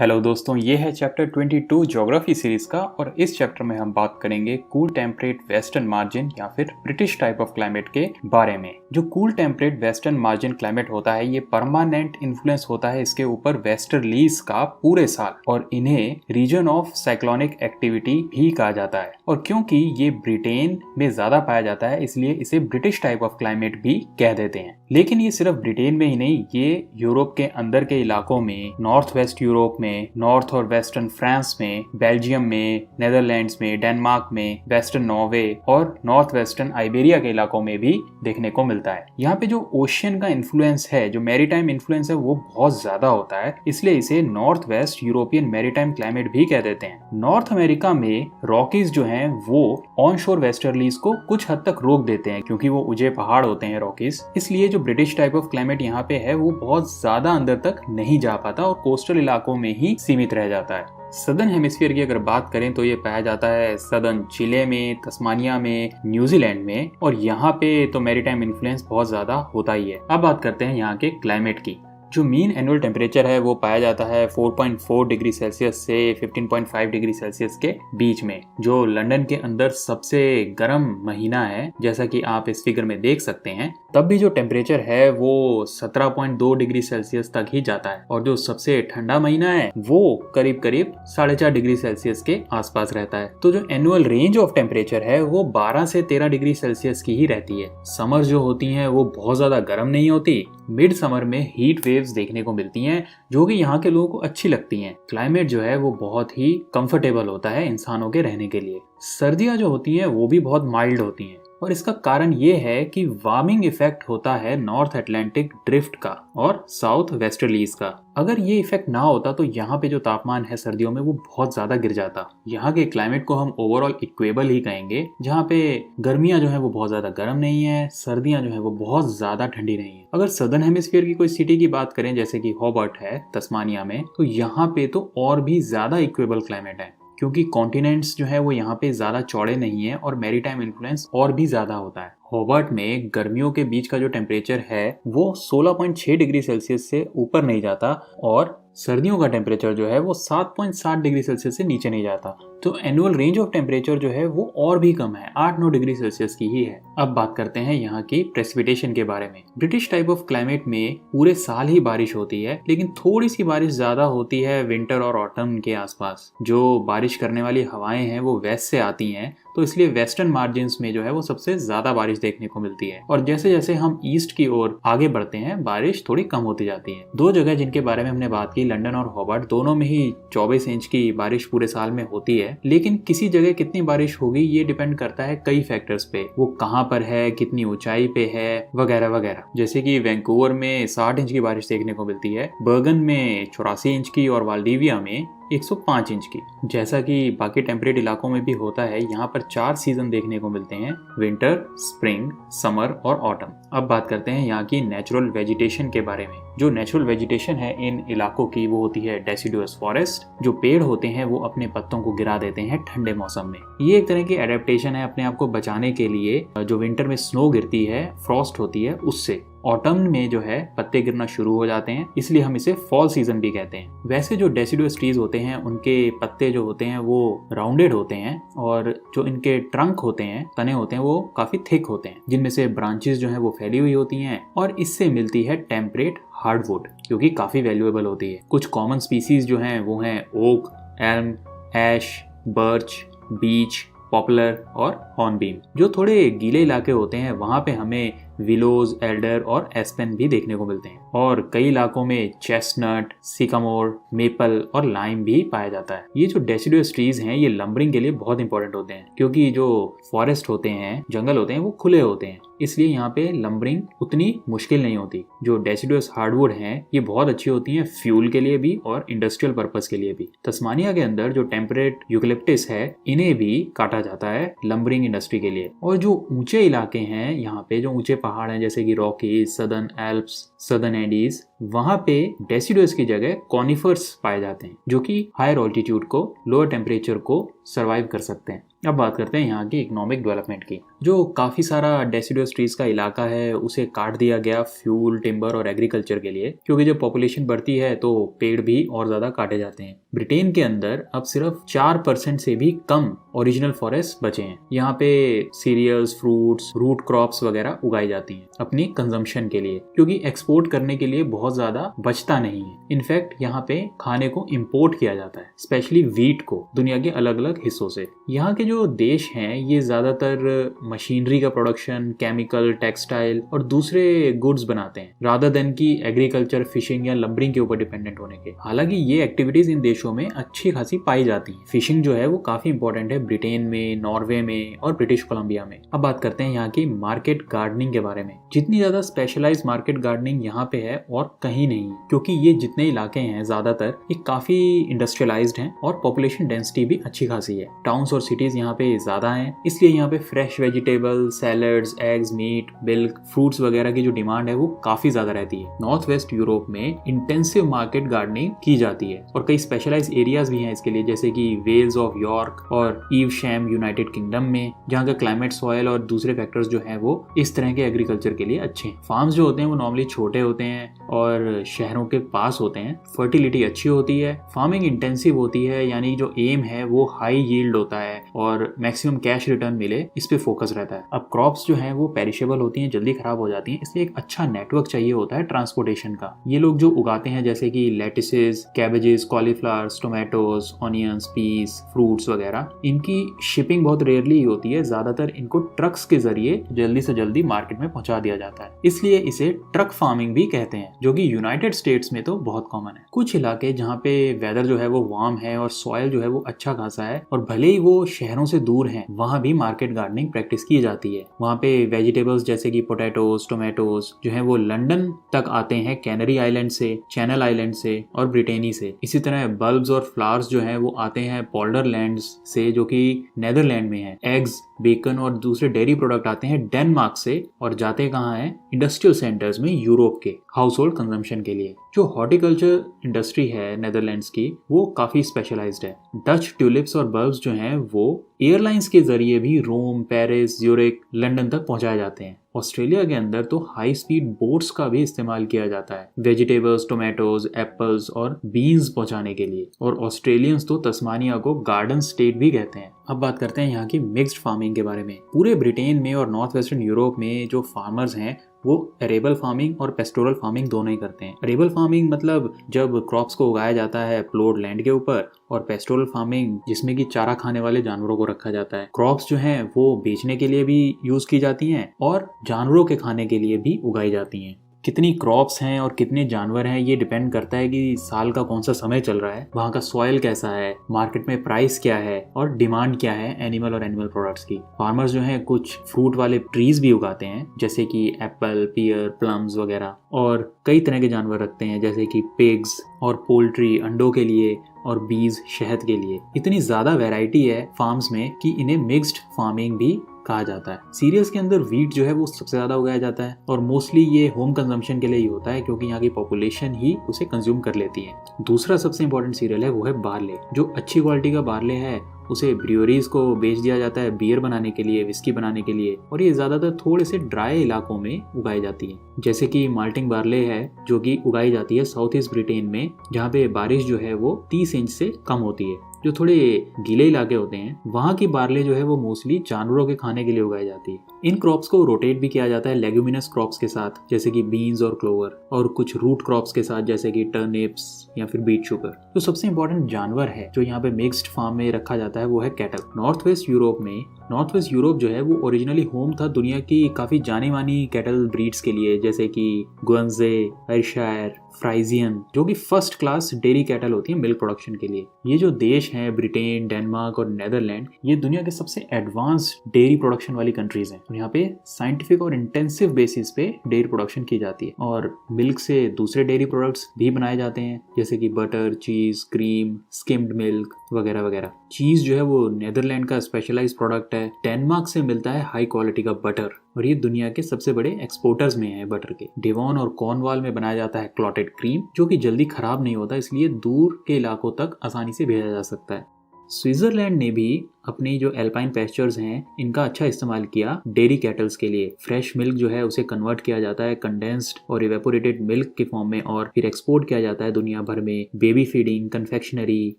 Hello दोस्तों, ये है चैप्टर 22 ज्योग्राफी सीरीज का। और इस चैप्टर में हम बात करेंगे कूल टेम्परेट वेस्टर्न मार्जिन या फिर ब्रिटिश टाइप ऑफ क्लाइमेट के बारे में। जो cool temperate western margin climate होता है, ये परमानेंट इन्फ्लुएंस होता है इसके ऊपर वेस्टर्लीज का पूरे साल, और इन्हें रीजन ऑफ साइक्लोनिक एक्टिविटी भी कहा जाता है। और क्योंकि ये ब्रिटेन में ज्यादा पाया जाता है, इसलिए इसे ब्रिटिश टाइप ऑफ क्लाइमेट भी कह देते हैं। लेकिन ये सिर्फ ब्रिटेन में ही नहीं, ये यूरोप के अंदर के इलाकों में, नॉर्थ वेस्ट यूरोप में, नॉर्थ और वेस्टर्न फ्रांस में, बेल्जियम में, नेदरलैंड्स में, डेनमार्क में, वेस्टर्न नॉर्वे और नॉर्थ वेस्टर्न आइबेरिया के इलाकों में भी देखने को मिलता है। यहाँ पे जो ओशियन का इन्फ्लुएंस है, जो मैरीटाइम इन्फ्लुएंस है, वो बहुत ज्यादा होता है, इसलिए इसे north west European maritime climate भी कह देते हैं। नॉर्थ अमेरिका में रॉकीज जो हैं वो ऑन शोर वेस्टर्लीज को कुछ हद तक रोक देते हैं, क्योंकि वो ऊंचे पहाड़ होते हैं रॉकीज, इसलिए जो ब्रिटिश टाइप ऑफ क्लाइमेट यहाँ पे है वो बहुत ज्यादा अंदर तक नहीं जा पाता और कोस्टल इलाकों में ही सीमित रह जाता है। सदर्न हेमिस्फीयर की अगर बात करें तो ये पाया जाता है सदर्न चिले में, तस्मानिया में, न्यूजीलैंड में, और यहाँ पे तो मैरीटाइम इन्फ्लुएंस बहुत ज्यादा होता ही है। अब बात करते हैं यहाँ के क्लाइमेट की। जो मीन एनुअल टेम्परेचर है वो पाया जाता है 4.4 डिग्री सेल्सियस से 15.5 डिग्री सेल्सियस के बीच में, जो लंदन के अंदर सबसे गर्म महीना है, जैसा कि आप इस फिगर में देख सकते हैं। तब भी जो टेम्परेचर है वो 17.2 डिग्री सेल्सियस तक ही जाता है, और जो सबसे ठंडा महीना है वो करीब 4.5 डिग्री सेल्सियस के आसपास रहता है। तो जो एनुअल रेंज ऑफ टेम्परेचर है वो 12 से 13 डिग्री सेल्सियस की ही रहती है। समर जो होती है वो बहुत ज्यादा गर्म नहीं होती। मिड समर में हीट वेव्स देखने को मिलती हैं, जो कि यहाँ के लोगों को अच्छी लगती हैं। क्लाइमेट जो है वो बहुत ही कंफर्टेबल होता है इंसानों के रहने के लिए। सर्दियाँ जो होती हैं वो भी बहुत माइल्ड होती हैं, और इसका कारण ये है कि वार्मिंग इफेक्ट होता है नॉर्थ अटलांटिक ड्रिफ्ट का और साउथ वेस्टर्लीज का। अगर ये इफेक्ट ना होता तो यहाँ पे जो तापमान है सर्दियों में वो बहुत ज्यादा गिर जाता। यहाँ के क्लाइमेट को हम ओवरऑल इक्वेबल ही कहेंगे, जहाँ पे गर्मियाँ जो है वो बहुत ज्यादा गर्म नहीं है, सर्दियाँ जो है वो बहुत ज्यादा ठंडी नहीं है। अगर सदर्न हेमिस्फीयर की कोई सिटी की बात करें, जैसे कि हॉबर्ट है तस्मानिया में, तो यहाँ पे तो और भी ज्यादा इक्वेबल क्लाइमेट है, क्योंकि कॉन्टिनेंट्स जो है वो यहाँ पे ज्यादा चौड़े नहीं है और मैरीटाइम इन्फ्लुएंस और भी ज्यादा होता है। हॉबर्ट में गर्मियों के बीच का जो टेम्परेचर है वो 16.6 डिग्री सेल्सियस से ऊपर नहीं जाता, और सर्दियों का टेम्परेचर जो है वो 7.7 डिग्री सेल्सियस से नीचे नहीं जाता। तो एनुअल रेंज ऑफ टेम्परेचर जो है वो और भी कम है, 8-9 डिग्री सेल्सियस की ही है। अब बात करते हैं यहाँ की प्रेसिपिटेशन के बारे में। ब्रिटिश टाइप ऑफ क्लाइमेट में पूरे साल ही बारिश होती है, लेकिन थोड़ी सी बारिश ज्यादा होती है विंटर और ऑटम के आसपास। जो बारिश करने वाली हवाएं हैं वो वेस्ट से आती हैं, तो इसलिए वेस्टर्न मार्जिन्स में जो है वो सबसे ज्यादा बारिश देखने को मिलती है। और जैसे जैसे हम ईस्ट की ओर आगे बढ़ते हैं, बारिश थोड़ी कम होती जाती है। दो जगह जिनके बारे में हमने बात की, लंदन और हॉबर्ट, दोनों में ही 24 इंच की बारिश पूरे साल में होती है। लेकिन किसी जगह कितनी बारिश होगी ये डिपेंड करता है कई फैक्टर्स पे, वो कहाँ पर है, कितनी ऊंचाई पे है, वगैरह वगैरह। जैसे कि वैंकूवर में 60 इंच की बारिश देखने को मिलती है, बर्गन में 84 इंच की, और वाल्डिविया में 105 इंच की। जैसा कि बाकी टेम्परेट इलाकों में भी होता है, यहाँ पर 4 सीजन देखने को मिलते हैं, विंटर, स्प्रिंग, समर और ऑटम। अब बात करते हैं यहाँ की नेचुरल वेजिटेशन के बारे में। जो नेचुरल वेजिटेशन है इन इलाकों की वो होती है डेसिडुअस फॉरेस्ट। जो पेड़ होते हैं वो अपने पत्तों को गिरा देते हैं ठंडे मौसम में। ये एक तरह की एडेप्टेशन है अपने आप को बचाने के लिए। जो विंटर में स्नो गिरती है, फ्रॉस्ट होती है, उससे ऑटम में जो है पत्ते गिरना शुरू हो जाते हैं, इसलिए हम इसे फॉल सीजन भी कहते हैं। वैसे जो डेसिडुअस ट्रीज होते हैं उनके पत्ते जो होते हैं वो राउंडेड होते हैं, और जो इनके ट्रंक होते हैं, तने होते हैं, वो काफी थिक होते हैं, जिनमें से ब्रांचेस जो है वो फैली हुई होती हैं, और इससे मिलती है टेम्परेट हार्डवुड, जो कि काफी वैल्यूएबल होती है। कुछ कॉमन स्पीसीज जो हैं वो हैं ओक, एल्म, ऐश, बर्च, बीच, पॉपुलर और हॉर्नबीम। जो थोड़े गीले इलाके होते हैं वहां पे हमें विलोज, एल्डर और एस्पेन भी देखने को मिलते हैं, और कई इलाकों में चेस्टनट, सिकामोर, मेपल और लाइम भी पाया जाता है। ये जो डेसिडुअस ट्रीज हैं ये लंबरिंग के लिए बहुत इंपॉर्टेंट होते हैं, क्योंकि जो फॉरेस्ट होते हैं, जंगल होते हैं, वो खुले होते हैं, इसलिए यहाँ पे लंबरिंग उतनी मुश्किल नहीं होती। जो डेसिडुअस हार्डवुड हैं ये बहुत अच्छी होती हैं फ्यूल के लिए भी और इंडस्ट्रियल पर्पस के लिए भी। तस्मानिया के अंदर जो टेम्परेट यूकेलिप्टस है, इन्हें भी काटा जाता है लंबरिंग इंडस्ट्री के लिए। और जो ऊंचे इलाके हैं, यहाँ पे जो ऊंचे पहाड़ हैं, जैसे कि Rockies, southern Alps, southern Andes, वहां पे डेसिडुअस की जगह कॉनिफर्स पाए जाते हैं, जो कि हायर ऑल्टीट्यूड को, लोअर टेम्परेचर को सर्वाइव कर सकते हैं। अब बात करते हैं यहाँ की इकोनॉमिक डेवलपमेंट की। जो काफ़ी सारा डेसिडुअस ट्रीज का इलाका है उसे काट दिया गया फ्यूल, टिम्बर और एग्रीकल्चर के लिए, क्योंकि जब पॉपुलेशन बढ़ती है तो पेड़ भी और ज़्यादा काटे जाते हैं। ब्रिटेन के अंदर अब सिर्फ 4% से भी कम ओरिजिनल फॉरेस्ट बचे हैं। यहाँ पे सीरियल्स, फ्रूट्स, रूट क्रॉप्स वगैरह उगाई जाती हैं अपनी कंजम्पशन के लिए, क्योंकि एक्सपोर्ट करने के लिए बहुत ज़्यादा बचता नहीं है। इनफैक्ट यहाँ पे खाने को इम्पोर्ट किया जाता है, स्पेशली वीट को दुनिया के अलग अलग हिस्सों से। यहाँ के जो देश हैं ये ज़्यादातर मशीनरी का प्रोडक्शन, केमिकल, टेक्सटाइल और दूसरे गुड्स बनाते हैं रादर देन की एग्रीकल्चर, फिशिंग या लंबरिंग के ऊपर डिपेंडेंट होने के। हालांकि ये एक्टिविटीज इन देशों में अच्छी खासी पाई जाती हैं। फिशिंग जो है वो काफी इंपॉर्टेंट है ब्रिटेन में, नॉर्वे में और ब्रिटिश कोलंबिया में। अब बात करते हैं यहाँ की मार्केट गार्डनिंग के बारे में। जितनी ज्यादा स्पेशलाइज्ड मार्केट गार्डनिंग यहाँ पे है और कहीं नहीं है, क्योंकि ये जितने इलाके हैं ज्यादातर ये काफी इंडस्ट्रियलाइज्ड हैं और पॉपुलेशन डेंसिटी भी अच्छी खासी है। टाउन्स और सिटीज यहाँ पे ज्यादा हैं, इसलिए यहाँ पे fresh vegetable, salads, eggs, meat, milk, fruits वगैरह की जो डिमांड है वो काफी ज्यादा रहती है। नॉर्थ वेस्ट यूरोप में इंटेंसिव मार्केट गार्डनिंग की जाती है और कई स्पेशलाइज्ड एरियाज भी हैं इसके लिए, जैसे कि वेल्स ऑफ यॉर्क और ईवशैम यूनाइटेड किंगडम में, जहाँ का क्लाइमेट, सॉइल और दूसरे फैक्टर्स जो हैं वो इस तरह के एग्रीकल्चर के लिए अच्छे हैं। फार्म्स जो होते हैं वो नॉर्मली छोटे होते हैं और शहरों के पास होते हैं। फर्टिलिटी अच्छी होती है, फार्मिंग इंटेंसिव होती है, यानी जो एम है वो हाई यील्ड होता है और मैक्सिमम कैश रिटर्न मिले, इस पे फोकस रहता है। अब क्रॉप्स जो हैं वो पेरिशेबल होती हैं, जल्दी खराब हो जाती हैं, इसलिए एक अच्छा नेटवर्क चाहिए होता है ट्रांसपोर्टेशन का। ये लोग जो उगाते हैं जैसे कि lettuces, cabbages, cauliflowers, tomatoes, onions, peas, fruits वगैरह, इनकी शिपिंग बहुत रेयरली होती है। ज्यादातर इनको ट्रक्स के जरिए जल्दी से जल्दी मार्केट में पहुंचा दिया जाता है, इसलिए इसे ट्रक फार्मिंग भी कहते हैं, जो कि यूनाइटेड स्टेट्स में तो बहुत कॉमन है। कुछ इलाके जहाँ पे वेदर जो है वो वार्म है और सॉइल जो है वो अच्छा खासा है और भले ही वो शहरों से दूर है, वहाँ भी मार्केट गार्डनिंग प्रैक्टिस की जाती है। वहाँ पे वेजिटेबल्स जैसे कि पोटैटोज, टोमेटोज जो है वो लंदन तक आते हैं कैनरी आइलैंड से, चैनल आइलैंड से और ब्रिटेनी से। इसी तरह बल्ब्स और फ्लावर्स जो है वो आते हैं पोल्डर लैंड्स से, जो कि नेदरलैंड में है। एग्स, बेकन और दूसरे डेयरी प्रोडक्ट आते हैं डेनमार्क से और जाते कहाँ हैं? इंडस्ट्रियल सेंटर्स में यूरोप के हाउस होल्ड कंजम्पशन के लिए। जो हॉर्टिकल्चर इंडस्ट्री है नेदरलैंड्स की वो काफी स्पेशलाइज्ड है। डच ट्यूलिप्स और बल्ब्स जो हैं वो एयरलाइंस के जरिए भी रोम, पेरिस, ज्यूरिख, लंदन तक पहुंचाए जाते हैं। ऑस्ट्रेलिया के अंदर तो हाई स्पीड बोट्स का भी इस्तेमाल किया जाता है वेजिटेबल्स, टोमेटोज, एप्पल्स और बीन्स पहुंचाने के लिए। और ऑस्ट्रेलियंस तो तस्मानिया को गार्डन स्टेट भी कहते हैं। अब बात करते हैं यहाँ की मिक्स्ड फार्मिंग के बारे में। पूरे ब्रिटेन में और नॉर्थ वेस्टर्न यूरोप में जो फार्मर्स हैं वो एरेबल फार्मिंग और पेस्टोरल फार्मिंग दोनों ही करते हैं। एरेबल फार्मिंग मतलब जब क्रॉप्स को उगाया जाता है प्लॉट लैंड के ऊपर, और पेस्टोरल फार्मिंग जिसमें कि चारा खाने वाले जानवरों को रखा जाता है। क्रॉप्स जो हैं वो बेचने के लिए भी यूज की जाती हैं और जानवरों के खाने के लिए भी उगाई जाती हैं। कितनी क्रॉप्स हैं और कितने जानवर हैं ये डिपेंड करता है कि साल का कौन सा समय चल रहा है, वहाँ का सॉइल कैसा है, मार्केट में प्राइस क्या है और डिमांड क्या है एनिमल और एनिमल प्रोडक्ट्स की। फार्मर्स जो हैं कुछ फ्रूट वाले ट्रीज भी उगाते हैं जैसे कि एप्पल, पियर, प्लम्स वगैरह, और कई तरह के जानवर रखते हैं जैसे कि पिग्स और पोल्ट्री अंडों के लिए और बीज शहद के लिए। इतनी ज्यादा वैरायटी है फार्म्स में कि इन्हें मिक्स्ड फार्मिंग भी कहा जाता है। सीरियल्स के अंदर वीट जो है वो सबसे ज्यादा उगाया जाता है और मोस्टली ये होम कंजम्पशन के लिए ही होता है, क्योंकि यहाँ की पॉपुलेशन ही उसे कंज्यूम कर लेती है। दूसरा सबसे इंपॉर्टेंट सीरियल है वो है बार्ले। जो अच्छी क्वालिटी का बार्ले है उसे ब्रियोरीज को बेच दिया जाता है बियर बनाने के लिए, विस्की बनाने के लिए, और ये ज्यादातर थोड़े से ड्राई इलाकों में उगाई जाती है। जैसे कि माल्टिंग बार्ले है जो कि उगाई जाती है साउथ ईस्ट ब्रिटेन में, जहाँ पे बारिश जो है वो 30 इंच से कम होती है। जो थोड़े गीले इलाके होते हैं वहाँ की बार्ले जो है वो मोस्टली जानवरों के खाने के लिए उगाई जाती है। इन क्रॉप्स को रोटेट भी किया जाता है लेग्यूमिनस क्रॉप्स के साथ जैसे कि बीन्स और क्लोवर, और कुछ रूट क्रॉप्स के साथ जैसे कि टर्निप्स या फिर बीट शुगर। तो सबसे इंपॉर्टेंट जानवर है जो यहाँ पे मिक्स्ड फार्म में रखा जाता है वो है कैटल। नॉर्थ वेस्ट यूरोप जो है वो ओरिजिनली होम था दुनिया की काफी जानी मानी कैटल ब्रीड्स के लिए, जैसे कि गुएंजे, एयरशायर, फ्राइजियन, जो कि फर्स्ट क्लास डेयरी कैटल होती है मिल्क प्रोडक्शन के लिए। ये जो देश हैं ब्रिटेन, डेनमार्क और नेदरलैंड, ये दुनिया के सबसे एडवांस्ड डेयरी प्रोडक्शन वाली कंट्रीज हैं। यहाँ पे साइंटिफिक और इंटेंसिव बेसिस पे डेयरी प्रोडक्शन की जाती है और मिल्क से दूसरे डेयरी प्रोडक्ट्स भी बनाए जाते हैं जैसे कि बटर, चीज, क्रीम, स्किम्ड मिल्क वगैरह वगैरह। चीज जो है वो नेदरलैंड का स्पेशलाइज्ड प्रोडक्ट है। डेनमार्क से मिलता है हाई क्वालिटी का बटर और ये दुनिया के सबसे बड़े एक्सपोर्टर्स में है बटर के। डेवॉन और कॉर्नवाल में बनाया जाता है क्लॉटेड क्रीम जो कि जल्दी खराब नहीं होता, इसलिए दूर के इलाकों तक आसानी से भेजा जा सकता है। स्विट्जरलैंड ने भी अपनी जो एल्पाइन पेस्चर्स हैं इनका अच्छा इस्तेमाल किया डेयरी कैटल्स के लिए। फ्रेश मिल्क जो है उसे कन्वर्ट किया जाता है कंडेंस्ड और इवेपोरेटेड मिल्क के फॉर्म में और फिर एक्सपोर्ट किया जाता है दुनिया भर में बेबी फीडिंग, कन्फेक्शनरी,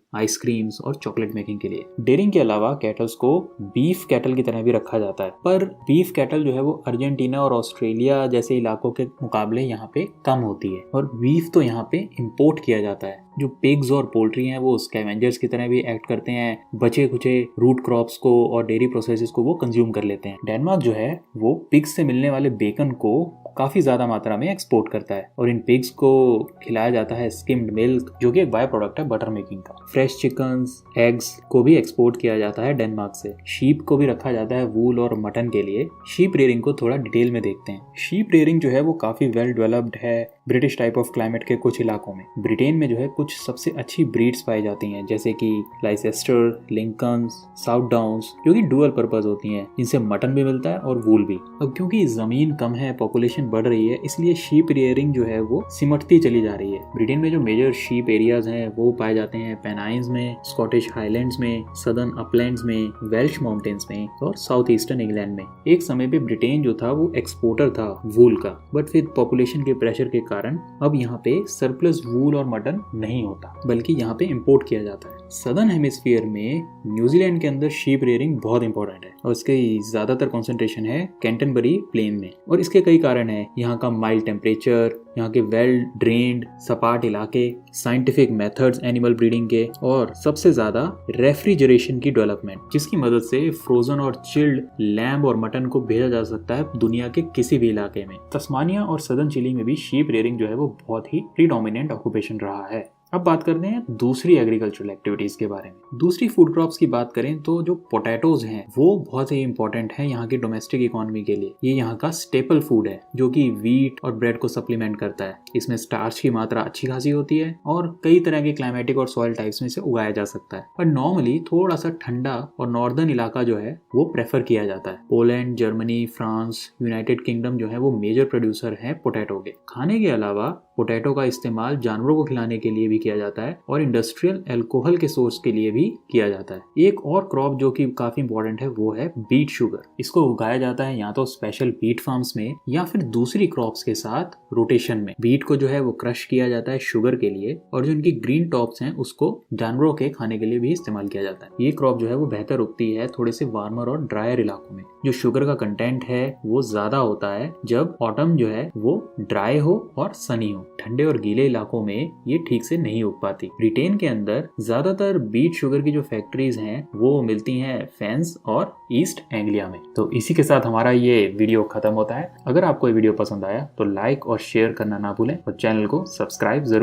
आइसक्रीम्स और चॉकलेट मेकिंग के लिए। डेयरिंग के अलावा कैटल्स को बीफ कैटल की तरह भी रखा जाता है, पर बीफ कैटल जो है वो अर्जेंटीना और ऑस्ट्रेलिया जैसे इलाकों के मुकाबले यहाँ पे कम होती है और बीफ तो यहाँ पे इंपोर्ट किया जाता है। जो पिग्स और पोल्ट्री हैं वो स्कैवेंजर्स की तरह भी एक्ट करते हैं, बचे खुचे रूट क्रॉप्स को और डेयरी प्रोसेसेस को वो कंज्यूम कर लेते हैं। डेनमार्क जो है वो पिग्स से मिलने वाले बेकन को काफी ज्यादा मात्रा में एक्सपोर्ट करता है और इन पिग्स को खिलाया जाता है स्किम्ड मिल्क जो कि एक बाय प्रोडक्ट है बटर मेकिंग का। फ्रेश चिकन्स, एग्स को भी एक्सपोर्ट किया जाता है डेनमार्क से। शीप को भी रखा जाता है वूल और मटन के लिए। शीप रेयरिंग को थोड़ा डिटेल में देखते हैं। शीप रेयरिंग जो है वो काफी वेल डेवलप्ड है ब्रिटिश टाइप ऑफ क्लाइमेट के कुछ इलाकों में। ब्रिटेन में जो है कुछ सबसे अच्छी ब्रीड्स पाई जाती हैं जैसे कि लाइसेस्टर, लिंकन्स, साउथ डाउन्स जो कि डुअल पर्पस होती हैं, जिनसे मटन भी मिलता है और वूल भी। अब क्योंकि जमीन कम है, पॉपुलेशन बढ़ रही है, इसलिए शीप रेयरिंग जो है वो सिमटती चली जा रही है। ब्रिटेन में जो मेजर शीप एरियाज हैं वो पाए जाते हैं पेनाइन्स में, स्कॉटिश हाईलैंड्स में, सदर्न अपलैंड्स में, वेल्श माउंटेन्स में और साउथ ईस्टर्न इंग्लैंड में। एक समय पे ब्रिटेन जो था वो एक्सपोर्टर था वूल का, बट फिर पॉपुलेशन के प्रेशर के कारण अब यहाँ पे सरप्लस वूल और मटन नहीं होता बल्कि यहाँ पे इंपोर्ट किया जाता है। सदर्न हेमिस्फीयर में न्यूजीलैंड के अंदर शीप रेयरिंग बहुत इंपॉर्टेंट है और इसके ज्यादातर कंसंट्रेशन है कैंटरबरी प्लेन में और इसके कई कारण है। यहाँ का माइल्ड टेम्परेचर, यहाँ के वेल ड्रेन्ड सपाट इलाके, साइंटिफिक मेथड्स एनिमल ब्रीडिंग के और सबसे ज्यादा रेफ्रिजरेशन की डेवलपमेंट जिसकी मदद से फ्रोजन और चिल्ड लैम्ब और मटन को भेजा जा सकता है दुनिया के किसी भी इलाके में। तस्मानिया और सदर्न चिली में भी शीप रेयरिंग जो है वो बहुत ही प्रीडोमिनेंट ऑक्यूपेशन रहा है। अब बात करते हैं दूसरी एग्रीकल्चरल एक्टिविटीज के बारे में। दूसरी फूड क्रॉप्स की बात करें तो जो पोटैटोज हैं वो बहुत ही इंपॉर्टेंट है यहाँ की डोमेस्टिक इकोनॉमी के लिए। ये यहाँ का स्टेपल फूड है जो कि व्हीट और ब्रेड को सप्लीमेंट करता है। इसमें स्टार्च की मात्रा अच्छी खासी होती है और कई तरह के क्लाइमेटिक और सॉइल टाइप्स में से उगाया जा सकता है, पर नॉर्मली थोड़ा सा ठंडा और नॉर्दर्न इलाका जो है वो प्रेफर किया जाता है। Poland, Germany, France, United kingdom जो है वो मेजर प्रोड्यूसर है पोटैटो के। खाने के अलावा पोटैटो का इस्तेमाल जानवरों को खिलाने के लिए भी किया जाता है और इंडस्ट्रियल अल्कोहल के सोर्स के लिए भी किया जाता है। एक और क्रॉप जो कि काफी इंपॉर्टेंट है वो है बीट शुगर। इसको उगाया जाता है या तो स्पेशल बीट फार्म्स में या फिर दूसरी क्रॉप्स के साथ रोटेशन में। बीट को जो है वो क्रश किया जाता है शुगर के लिए और जो इनकी ग्रीन टॉप्स हैं उसको जानवरों के खाने के लिए भी इस्तेमाल किया जाता है। ये क्रॉप जो है वो बेहतर उगती है थोड़े से वार्मर और ड्रायर इलाकों में। जो शुगर का कंटेंट है वो ज्यादा होता है जब ऑटम जो है वो ड्राई हो और सनी हो। ठंडे और गीले इलाकों में ये ठीक से नहीं उग पाती। ब्रिटेन के अंदर ज्यादातर बीट शुगर की जो फैक्ट्रीज हैं वो मिलती हैं फेंस और ईस्ट एंग्लिया में। तो इसी के साथ हमारा ये वीडियो खत्म होता है। अगर आपको ये वीडियो पसंद आया तो लाइक और शेयर करना ना भूलें और चैनल को सब्सक्राइब जरूर